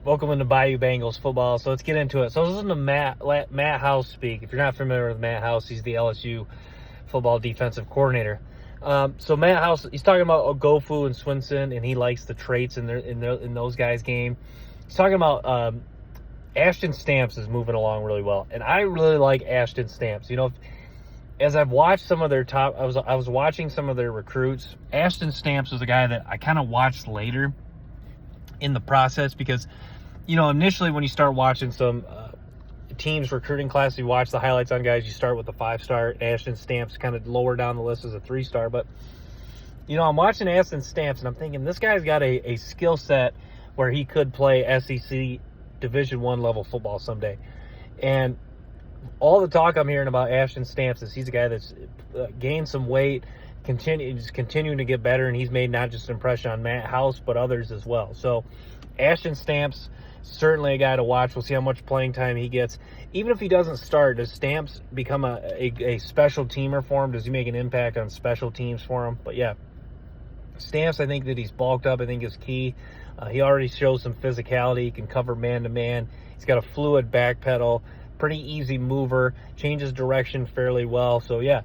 Welcome into Bayou Bengals football. So let's get into it. So listen to Matt House speak. If you're not familiar with Matt House, he's the LSU football defensive coordinator. So Matt House, he's talking about Ogofu and Swinson, and he likes the traits in those guys' game. He's talking about Ashton Stamps is moving along really well, and I really like Ashton Stamps. You know, as I've watched some of their top, I was watching some of their recruits. Ashton Stamps was a guy that I kind of watched later in the process because, you know, initially when you start watching some teams recruiting class, you watch the highlights on guys, you start with a 5-star. Ashton Stamps kind of lower down the list as a 3-star. But, you know, I'm watching Ashton Stamps and I'm thinking this guy's got a skill set where he could play SEC Division I level football someday. And all the talk I'm hearing about Ashton Stamps is he's a guy that's gained some weight, continuing to get better, and he's made not just an impression on Matt House but others as well. So Ashton Stamps, certainly a guy to watch. We'll see how much playing time he gets. Even if he doesn't start, does Stamps become a special teamer for him? Does he make an impact on special teams for him? But yeah, Stamps, I think that he's bulked up, I think is key. He already shows some physicality. He can cover man-to-man. He's got a fluid back pedal, pretty easy mover, changes direction fairly well. So yeah,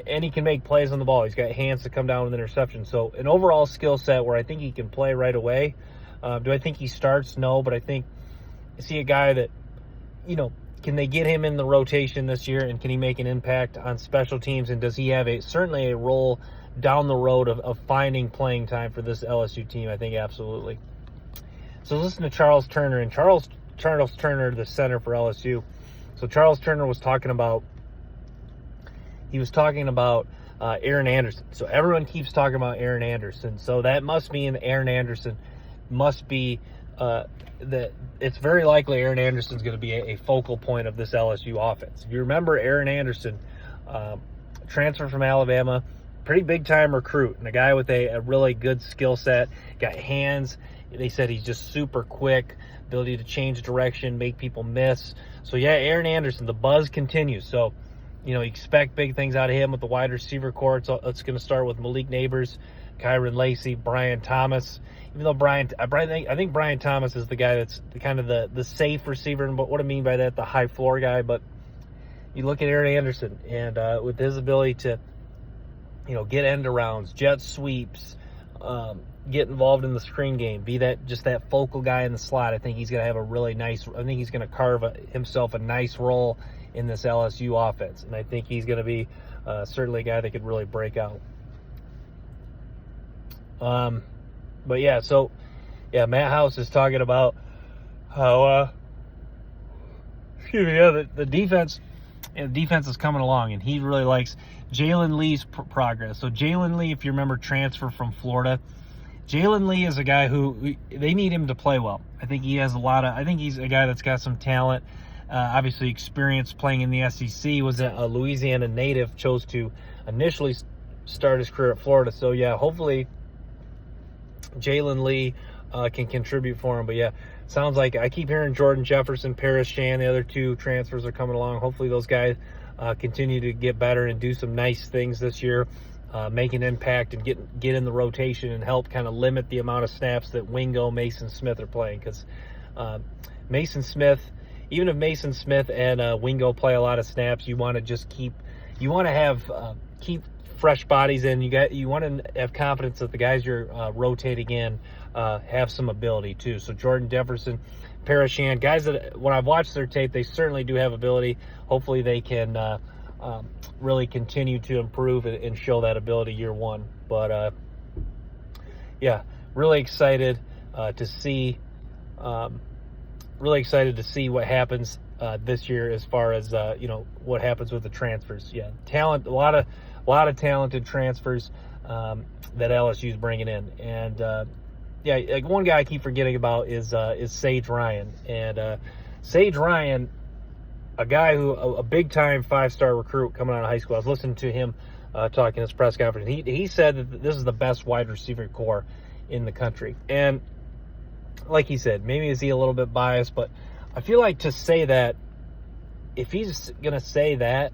and he can make plays on the ball. He's got hands to come down with interception. So an overall skill set where I think he can play right away. Do I think he starts? No, but I see a guy that, you know, can they get him in the rotation this year, and can he make an impact on special teams, and does he have certainly a role down the road of finding playing time for this LSU team? I think absolutely. So listen to Charles Turner, and Charles Turner, the center for LSU. So Charles Turner was talking about Aaron Anderson. So everyone keeps talking about Aaron Anderson. So that must mean Aaron Anderson must be that it's very likely Aaron Anderson's going to be a focal point of this LSU offense. If you remember, Aaron Anderson, transfer from Alabama, pretty big-time recruit, and a guy with a really good skill set, got hands. They said he's just super quick, ability to change direction, make people miss. So yeah, Aaron Anderson, the buzz continues. So, you know, expect big things out of him with the wide receiver core. It's going to start with Malik Neighbors, Kyron Lacey, Brian Thomas. Even though I think Brian Thomas is the guy that's kind of the safe receiver, and what I mean by that, the high floor guy. But you look at Aaron Anderson, and with his ability to, you know, get end arounds, jet sweeps, get involved in the screen game, be that focal guy in the slot, I think he's going to have I think he's going to carve himself a nice role in this LSU offense. And I think he's going to be certainly a guy that could really break out. But yeah, so yeah, Matt House is talking about how, the defense is coming along, and he really likes Jalen Lee's progress. So Jalen Lee, if you remember, transfer from Florida. Jalen Lee is a guy who they need him to play well. I think he's a guy that's got some talent. Obviously, experience playing in the SEC, was a Louisiana native, chose to initially start his career at Florida. So yeah, hopefully Jalen Lee can contribute for him. But yeah, sounds like I keep hearing Jordan Jefferson, Paris Shan, the other two transfers are coming along. Hopefully those guys continue to get better and do some nice things this year, make an impact and get in the rotation and help kind of limit the amount of snaps that Wingo, Mason Smith are playing. Because Mason Smith, even if Mason Smith and Wingo play a lot of snaps, you want to keep fresh bodies in. You want to have confidence that the guys you're rotating in have some ability too. So Jordan Jefferson, Parashan, guys that when I've watched their tape, they certainly do have ability. Hopefully they can really continue to improve and show that ability year one. But yeah, really excited to see. Really excited to see what happens this year as far as what happens with the transfers. Yeah, talent, a lot of talented transfers that LSU is bringing in, and yeah, like one guy I keep forgetting about is Sage Ryan, and Sage Ryan, a guy who a big time 5-star recruit coming out of high school. I was listening to him talking at his press conference. He said that this is the best wide receiver core in the country, and like he said, maybe is he a little bit biased, but I feel like to say that, if he's gonna say that,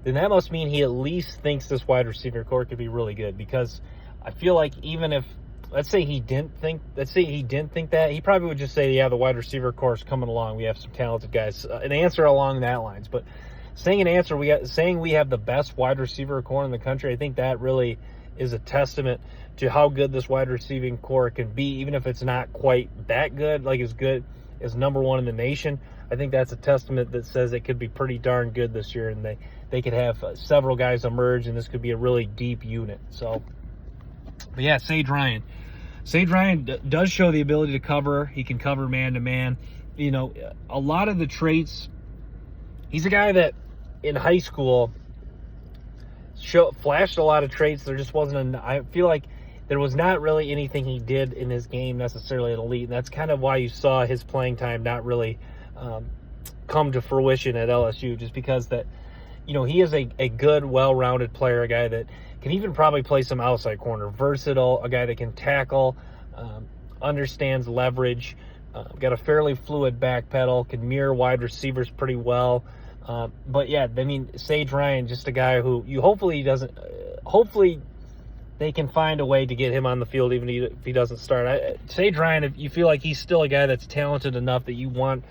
then that must mean he at least thinks this wide receiver core could be really good, because I feel like even if let's say he didn't think that, he probably would just say, yeah, the wide receiver core is coming along. We have some talented guys. An answer along that lines. But saying we have the best wide receiver core in the country, I think that really is a testament to how good this wide receiving core can be, even if it's not quite that good, like as good as number one in the nation. I think that's a testament that says it could be pretty darn good this year, and they could have several guys emerge, and this could be a really deep unit. So, but yeah, Sage Ryan does show the ability to cover. He can cover man-to-man. You know, a lot of the traits, he's a guy that in high school flashed a lot of traits. There just wasn't I feel like there was not really anything he did in his game necessarily at elite, and that's kind of why you saw his playing time not really come to fruition at LSU, just because that, you know, he is a good, well-rounded player, a guy that can even probably play some outside corner, versatile, a guy that can tackle, understands leverage, got a fairly fluid back pedal, can mirror wide receivers pretty well. But yeah, I mean, Sage Ryan, just a guy who hopefully they can find a way to get him on the field even if he doesn't start. Sage Ryan, if you feel like he's still a guy that's talented enough that you want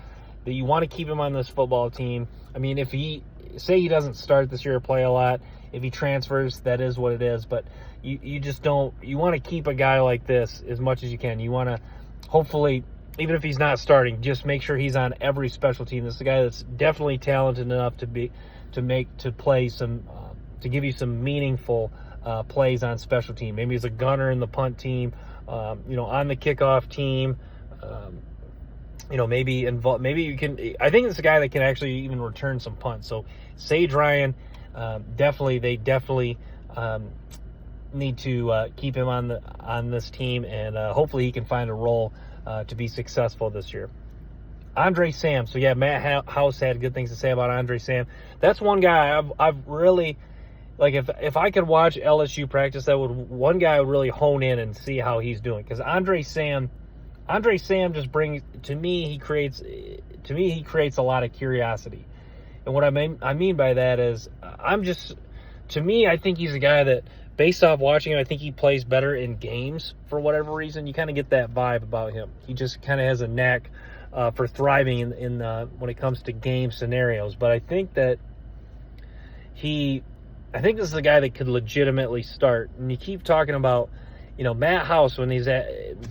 to keep him on this football team. I mean, if he doesn't start this year or play a lot, if he transfers, that is what it is. But you want to keep a guy like this as much as you can. You want to hopefully, even if he's not starting, just make sure he's on every special team. This is a guy that's definitely talented enough to give you some meaningful plays on special team. Maybe he's a gunner in the punt team, on the kickoff team. Maybe you can. I think it's a guy that can actually even return some punts. So Sage Ryan, they definitely need to keep him on this team, and hopefully he can find a role to be successful this year. Andre Sam. So yeah, Matt House had good things to say about Andre Sam. That's one guy I've really, like, if I could watch LSU practice, one guy I would really hone in and see how he's doing, because Andre Sam just brings, to me he creates a lot of curiosity. And what I mean by that is, I think he's a guy that, based off watching him, I think he plays better in games for whatever reason. You kind of get that vibe about him. He just kind of has a knack for thriving in when it comes to game scenarios. But I think that I think this is a guy that could legitimately start. And you keep talking about, Matt House, when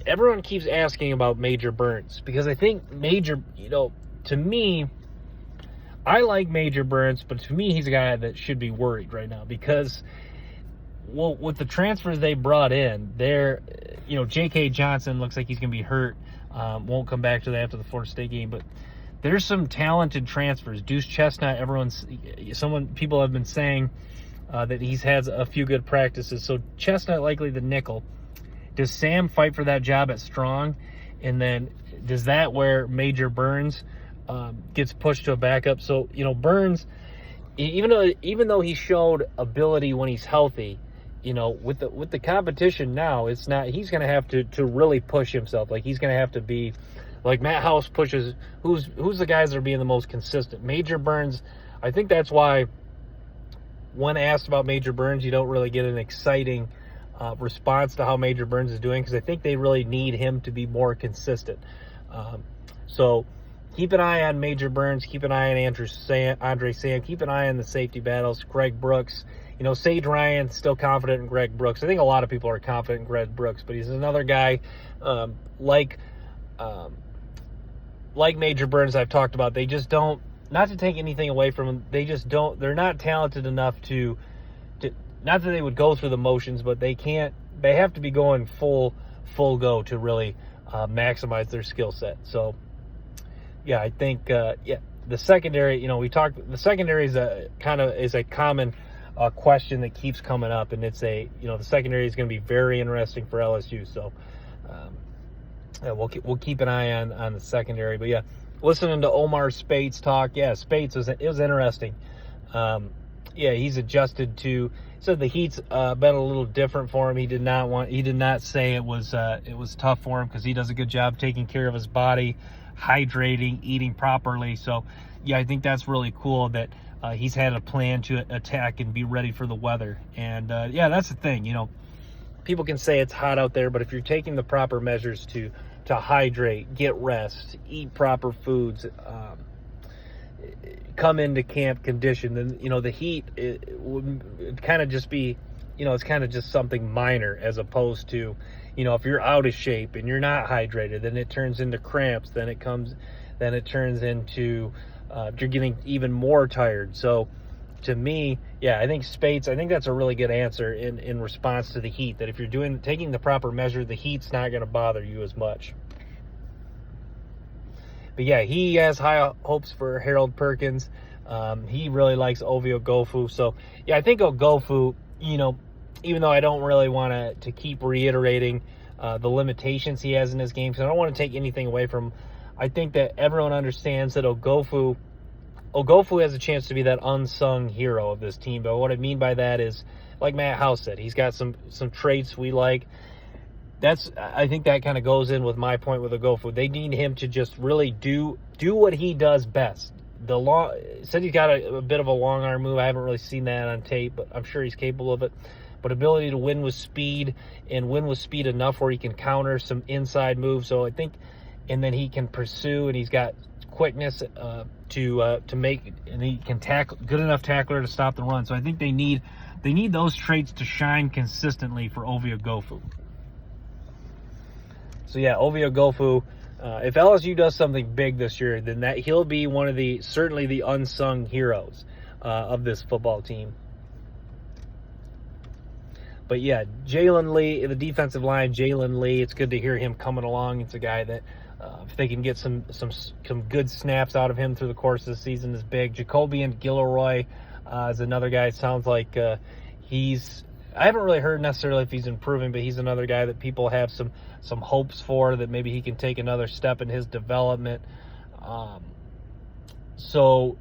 everyone keeps asking about Major Burns, because I think Major, to me, I like Major Burns, but to me, he's a guy that should be worried right now, because, well, with the transfers they brought in, J.K. Johnson looks like he's going to be hurt. Won't come back to that after the Florida State game, but there's some talented transfers. Deuce Chestnut, people have been saying that he's had a few good practices. So Chestnut likely the nickel. Does Sam fight for that job at strong? And then does that where Major Burns gets pushed to a backup? So, Burns, even though he showed ability when he's healthy, with the competition now, it's not, he's going to have to really push himself. Like, he's going to have to be like Matt House pushes, who's the guys that are being the most consistent. Major Burns, I think that's why when asked about Major Burns, you don't really get an exciting response to how Major Burns is doing, because I think they really need him to be more consistent. So keep an eye on Major Burns, keep an eye on Andre Sam, keep an eye on the safety battles, Greg Brooks. Sage Ryan, still confident in Greg Brooks. I think a lot of people are confident in Greg Brooks, but he's another guy like Major Burns I've talked about. They just don't, not to take anything away from him, they're not talented enough to not that they would go through the motions, but they have to be going full go to really maximize their skill set. So yeah, I think the secondary, the secondary is a common question that keeps coming up, and it's the secondary is going to be very interesting for LSU. So we'll keep an eye on the secondary. But yeah, listening to Omar Spates talk, Spates it was interesting. He's adjusted to. Said the heat's been a little different for him. He did not say it was tough for him, because he does a good job taking care of his body, hydrating, eating properly. So yeah, I think that's really cool that he's had a plan to attack and be ready for the weather. And that's the thing, people can say it's hot out there, but if you're taking the proper measures to hydrate, get rest, eat proper foods, come into camp condition, then the heat it would kind of just be, it's kind of just something minor, as opposed to, if you're out of shape and you're not hydrated, then it turns into cramps, then it turns into you're getting even more tired. So to me, yeah, I think Spates, I think that's a really good answer in response to the heat, that if you're taking the proper measure, the heat's not going to bother you as much. But yeah, he has high hopes for Harold Perkins. He really likes Ovie Oghoufo. So yeah, I think Oghoufo, even though I don't really want to keep reiterating the limitations he has in his game, because I don't want to take anything away from him, I think that everyone understands that Oghoufo has a chance to be that unsung hero of this team. But what I mean by that is, like Matt House said, he's got some traits we like. I think that kind of goes in with my point with Oghoufo. They need him to just really do what he does best. Said he's got a bit of a long arm move. I haven't really seen that on tape, but I'm sure he's capable of it. But ability to win with speed, and win with speed enough where he can counter some inside moves. So I think, and then he can pursue, and he's got quickness to make, and he can tackle, good enough tackler to stop the run. So I think they need those traits to shine consistently for Ovie Oghoufo. So yeah, Ovie Oghoufo, if LSU does something big this year, then he'll be one of certainly the unsung heroes of this football team. But yeah, Jalen Lee, the defensive line, Jalen Lee, it's good to hear him coming along. It's a guy that, if they can get some good snaps out of him through the course of the season, is big. Jacobian Gilroy is another guy. It sounds like I haven't really heard necessarily if he's improving, but he's another guy that people have some hopes for, that maybe he can take another step in his development. So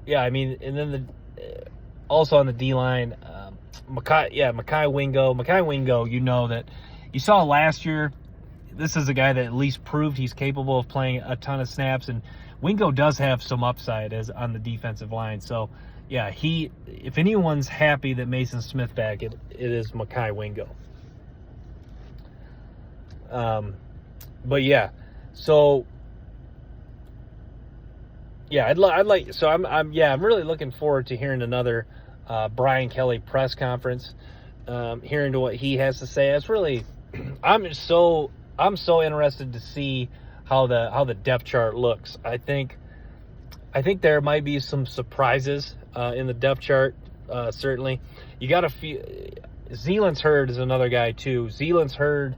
yeah, I mean, and then also on the D-line, Mekhi Wingo. Mekhi Wingo, that you saw last year. This is a guy that at least proved he's capable of playing a ton of snaps, and Wingo does have some upside on the defensive line. So yeah, if anyone's happy that Mason Smith back, it is Mekhi Wingo. But yeah, so yeah, I'm really looking forward to hearing another Brian Kelly press conference, hearing to what he has to say. It's really, I'm so interested to see how the depth chart looks. I think there might be some surprises in the depth chart. Certainly, you got to feel. Zealand's Hurd is another guy too. Zealand's Hurd,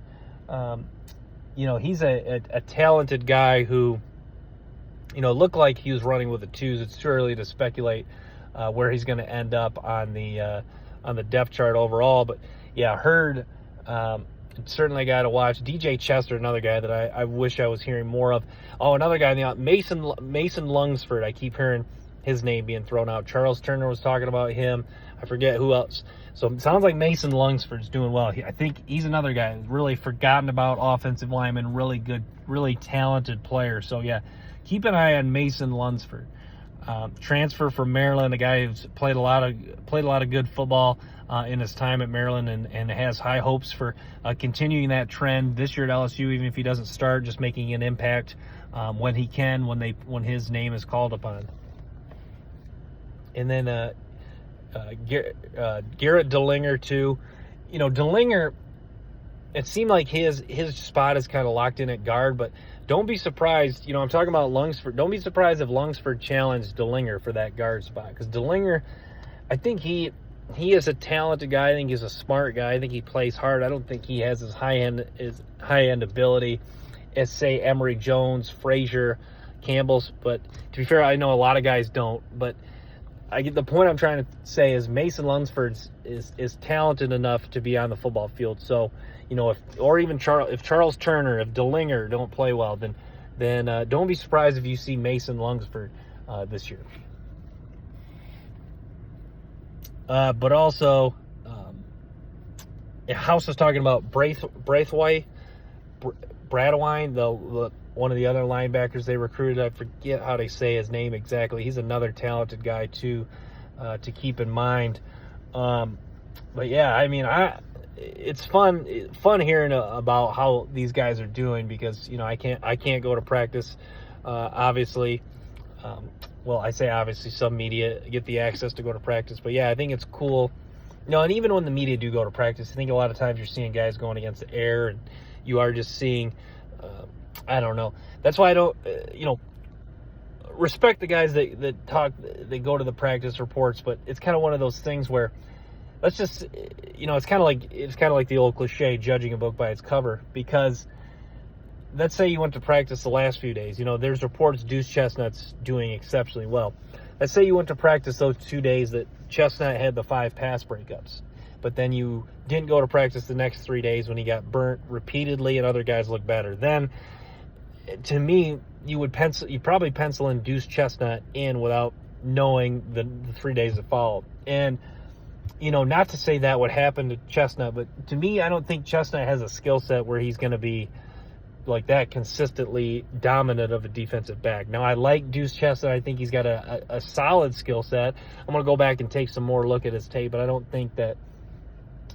he's a talented guy who, looked like he was running with the twos. It's too early to speculate where he's going to end up on the depth chart overall. But yeah, Hurd, certainly a guy to watch. DJ Chester, another guy that I wish I was hearing more of. Oh, another guy in the Mason Lunsford. I keep hearing his name being thrown out. Charles Turner was talking about him. I forget who else. So it sounds like Mason Lunsford's doing well. I think he's another guy really forgotten about, offensive lineman, really good, really talented player. So yeah, keep an eye on Mason Lunsford. Transfer from Maryland, a guy who's played a lot of good football in his time at Maryland, and has high hopes for continuing that trend this year at LSU, even if he doesn't start, just making an impact when he can, when his name is called upon. And then Garrett Dillinger too. Dillinger, it seemed like his spot is kind of locked in at guard, but don't be surprised. I'm talking about Lunsford. Don't be surprised if Lunsford challenged Dillinger for that guard spot, because Dillinger, I think he is a talented guy. I think he's a smart guy. I think he plays hard. I don't think he has his high end ability as, say, Emory Jones, Frazier, Campbell's. But to be fair, I know a lot of guys don't. But the point I'm trying to say is Mason Lunsford is talented enough to be on the football field. So, if Charles Turner, if Dillinger don't play well, then don't be surprised if you see Mason Lunsford this year. But also, House was talking about Bradwine, the one of the other linebackers they recruited. I forget how they say his name exactly. He's another talented guy too, to keep in mind. But yeah, I mean, it's fun hearing about how these guys are doing, because I can't go to practice, obviously. Well, I say obviously, some media get the access to go to practice, but yeah, I think it's cool. And even when the media do go to practice, I think a lot of times you're seeing guys going against the air, and you are just seeing, I don't know. That's why I don't, respect the guys that talk, they go to the practice reports, but it's kind of one of those things where, let's just, it's kind of like the old cliche, judging a book by its cover, because let's say you went to practice the last few days. There's reports Deuce Chestnut's doing exceptionally well. Let's say you went to practice those 2 days that Chestnut had the 5 pass breakups, but then you didn't go to practice the next 3 days when he got burnt repeatedly and other guys looked better. Then, to me, you'd probably pencil in Deuce Chestnut in without knowing the 3 days that followed. And, not to say that would happen to Chestnut, but to me, I don't think Chestnut has a skill set where he's going to be like that consistently dominant of a defensive back. Now, I like Deuce Chestnut. I think he's got a solid skill set. I'm going to go back and take some more look at his tape, but I don't think that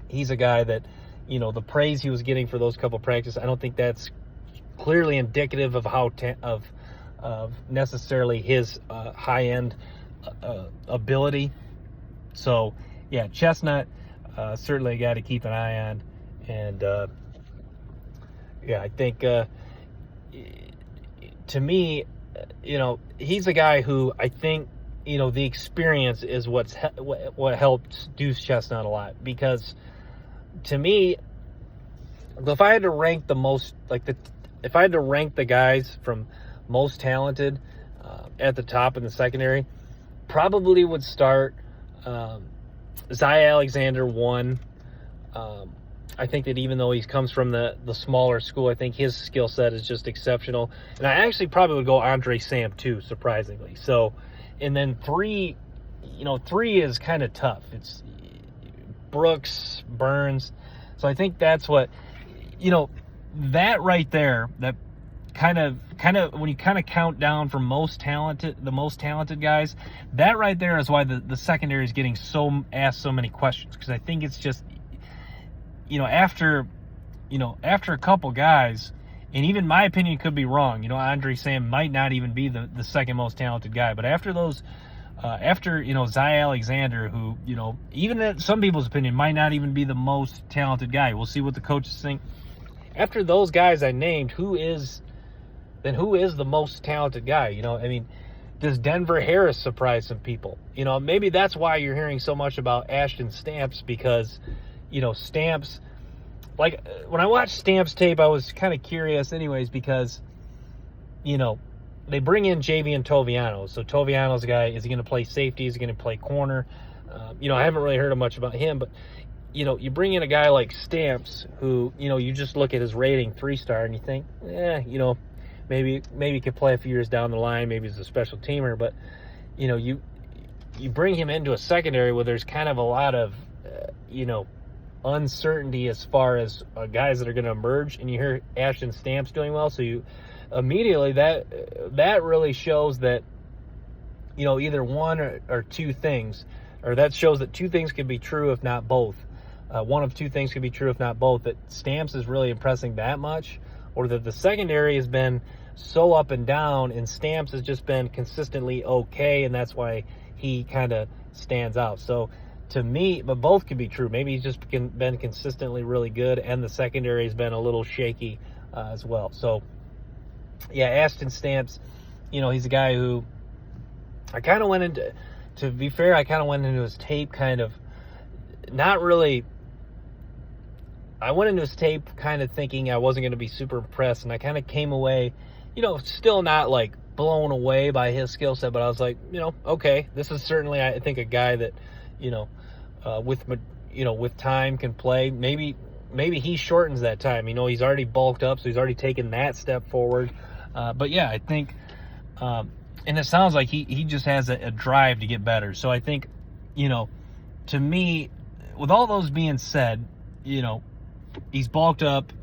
he's a guy that, the praise he was getting for those couple practices, I don't think that's clearly indicative of of necessarily his high-end ability. So, yeah, Chestnut, certainly a guy to keep an eye on. And, yeah, I think, to me, he's a guy who I think, the experience is what helped Deuce Chestnut a lot. Because, to me, if I had to rank if I had to rank the guys from most talented at the top in the secondary, probably would start Zy Alexander 1. I think that even though he comes from the smaller school, I think his skill set is just exceptional. And I actually probably would go Andre Sam 2, surprisingly. So, and then 3, 3 is kind of tough. It's Brooks, Burns. So I think that's what, that right there, that kind of when you kind of count down from the most talented guys, that right there is why the secondary is getting asked so many questions. Because I think it's just, after a couple guys, and even my opinion could be wrong, Andre Sam might not even be the second most talented guy, but after those, Zy Alexander, who, even in some people's opinion might not even be the most talented guy. We'll see what the coaches think. After those guys I named, who is the most talented guy? Does Denver Harris surprise some people? Maybe that's why you're hearing so much about Ashton Stamps, because, Stamps, like, when I watched Stamps tape, I was kind of curious anyways, because, they bring in Javian Toviano. So Toviano's a guy, is he going to play safety? Is he going to play corner? I haven't really heard much about him, but, you bring in a guy like Stamps who, you just look at his rating, 3-star, and you think, maybe he could play a few years down the line. Maybe he's a special teamer, but, you bring him into a secondary where there's kind of a lot of, uncertainty as far as guys that are going to emerge, and you hear Ashton Stamps doing well, so you immediately that really shows that either one or two things, or that shows that two things could be true if not both. One of two things could be true if not both, that Stamps is really impressing that much, or that the secondary has been so up and down and Stamps has just been consistently okay, and that's why he kind of stands out. So to me, but both could be true. Maybe he's just been consistently really good, and the secondary has been a little shaky as well. So, yeah, Ashton Stamps, he's a guy who I kind of went into, to be fair, I kind of went into his tape kind of not really. I went into his tape kind of thinking I wasn't going to be super impressed, and I kind of came away, still not like blown away by his skill set, but I was like, okay, this is certainly, I think, a guy that, with time can play. Maybe he shortens that time. He's already bulked up, so he's already taken that step forward. But yeah, I think, and it sounds like he just has a drive to get better. So I think, to me, with all those being said, he's bulked up,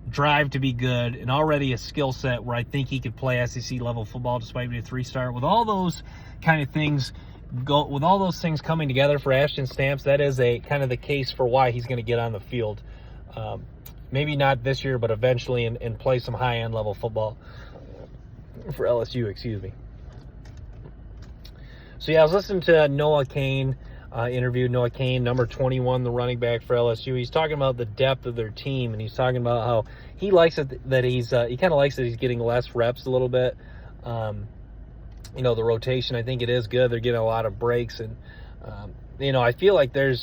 drive to be good, and already a skill set where I think he could play SEC level football despite being a 3-star. With all those kind of things with all those things coming together for Ashton Stamps, that is a kind of the case for why he's going to get on the field. Maybe not this year, but eventually, and play some high-end level football for LSU, excuse me. So, yeah, I was listening to Noah Cain, interviewed Noah Cain, number 21, the running back for LSU. He's talking about the depth of their team, and he's talking about how he likes it that he kind of likes that he's getting less reps a little bit. The rotation, I think it is good. They're getting a lot of breaks, and I feel like I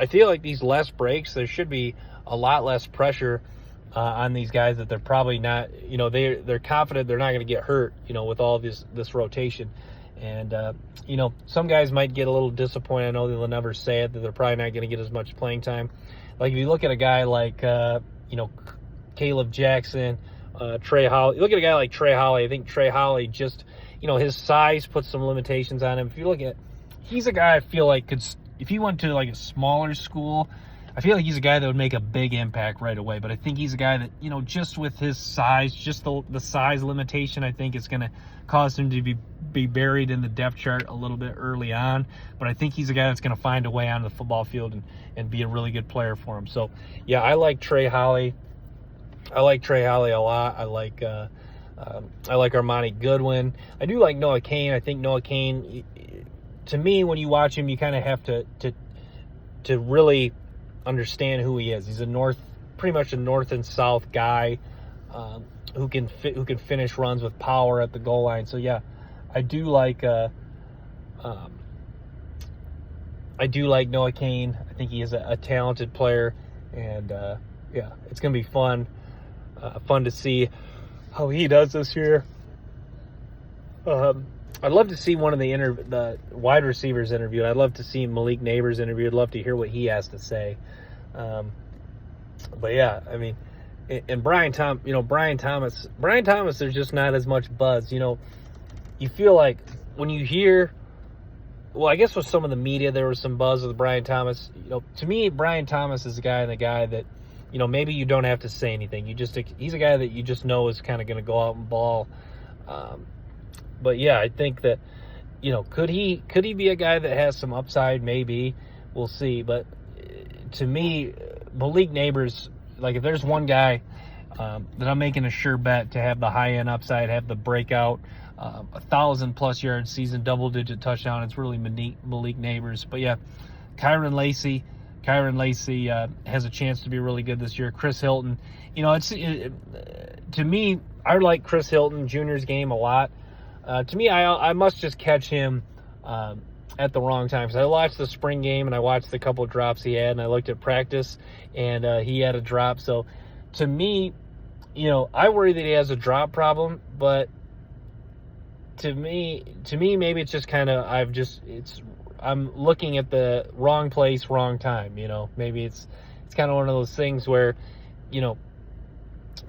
feel like these less breaks, there should be a lot less pressure on these guys, that they're probably not, they're confident they're not going to get hurt, with all this rotation. And, some guys might get a little disappointed. I know they'll never say it, that they're probably not going to get as much playing time. Like if you look at a guy like, Caleb Jackson, Trey Holly. You look at a guy like Trey Holly. I think Trey Holly just, his size puts some limitations on him. If you look at, he's a guy I feel like if he went to like a smaller school, I feel like he's a guy that would make a big impact right away. But I think he's a guy that, just with his size, just the size limitation, I think it's going to cause him to be buried in the depth chart a little bit early on. But I think he's a guy that's going to find a way onto the football field and be a really good player for him. So, yeah, I like Trey Holly. I like Trey Holly a lot. I like Armani Goodwin. I do like Noah Cain. I think Noah Cain, to me, when you watch him, you kind of have to really understand who he is. He's pretty much a north and south guy who can finish runs with power at the goal line. So yeah, I do like Noah Cain. I think he is a talented player, and yeah, it's gonna be fun to see how he does this year. I'd love to see one of the wide receivers interviewed. I'd love to see Malik Neighbors interviewed. I'd love to hear what he has to say. But yeah, I mean, and Brian Thomas, there's just not as much buzz. You feel like when you hear, well, I guess with some of the media, there was some buzz with Brian Thomas. To me, Brian Thomas is the guy that, maybe you don't have to say anything. He's a guy that you just know is kind of going to go out and ball. But yeah, I think that, could he be a guy that has some upside? Maybe. We'll see. But to me, Malik Neighbors, like if there's one guy that I'm making a sure bet to have the high-end upside, have the breakout, 1,000+ yard season, double-digit touchdown, it's really Malik Neighbors. But yeah, Kyron Lacy has a chance to be really good this year. Chris Hilton, to me, I like Chris Hilton Jr.'s game a lot. To me, I must just catch him at the wrong time, because I watched the spring game and I watched the couple of drops he had, and I looked at practice and he had a drop. So to me, I worry that he has a drop problem, but to me maybe it's just kind of I'm looking at the wrong place, wrong time. Maybe it's kind of one of those things where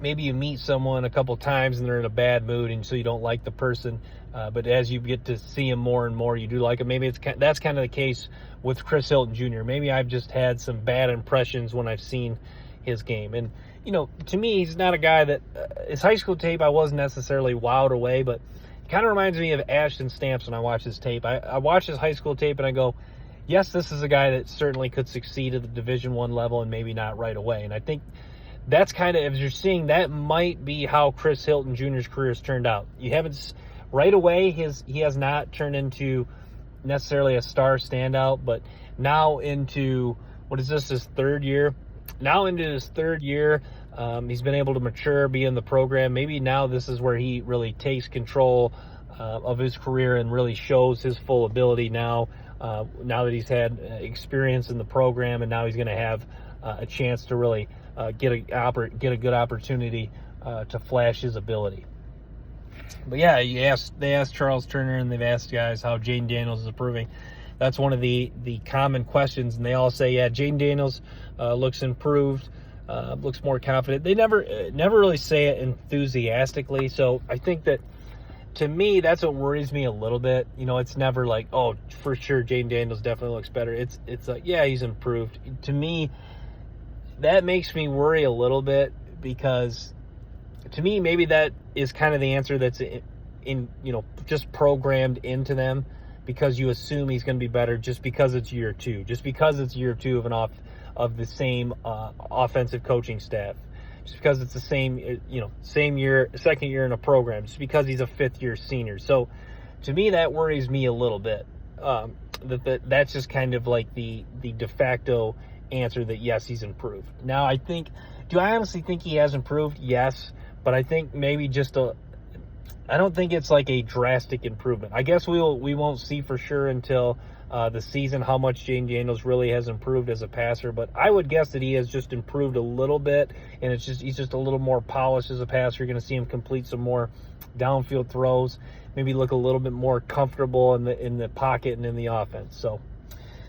maybe you meet someone a couple times and they're in a bad mood, and so you don't like the person. But as you get to see him more and more, you do like him. Maybe that's kind of the case with Chris Hilton Jr. Maybe I've just had some bad impressions when I've seen his game. And, to me, he's not a guy that his high school tape I wasn't necessarily wowed away, but it kind of reminds me of Ashton Stamps when I watch his tape. I watch his high school tape and I go, yes, this is a guy that certainly could succeed at the Division I level, and maybe not right away. And I think that's kind of, as you're seeing, that might be how Chris Hilton Jr.'s career has turned out. You haven't right away. He has not turned into necessarily a star standout, but now into his third year. Now into his third year, he's been able to mature, be in the program. Maybe now this is where he really takes control of his career and really shows his full ability now. Now that he's had experience in the program, and now he's going to have a chance to really get a good opportunity to flash his ability. But yeah, they asked Charles Turner, and they've asked guys how Jaden Daniels is improving. That's one of the common questions, and they all say, yeah, Jaden Daniels looks improved, looks more confident. They never really say it enthusiastically, so I think that, to me, that's what worries me a little bit. It's never like, oh, for sure, Jaden Daniels definitely looks better. It's like, yeah, he's improved. To me, that makes me worry a little bit, because to me, maybe that is kind of the answer that's just programmed into them because you assume he's going to be better just because it's year two, of the same offensive coaching staff, just because it's the same year, second year in a program, just because he's a fifth-year senior. So to me, that worries me a little bit. That's just kind of like the de facto answer that yes, he's improved. Now, do I honestly think he has improved? Yes, but I think maybe I don't think it's like a drastic improvement. I guess we won't see for sure until the season how much Jaden Daniels really has improved as a passer, but I would guess that he has just improved a little bit, and he's just a little more polished as a passer. You're going to see him complete some more downfield throws, maybe look a little bit more comfortable in the pocket and in the offense. So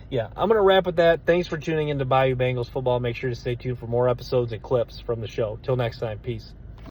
yeah, I'm going to wrap with that. Thanks for tuning in to Bayou Bengals Football. Make sure to stay tuned for more episodes and clips from the show. Till next time, peace.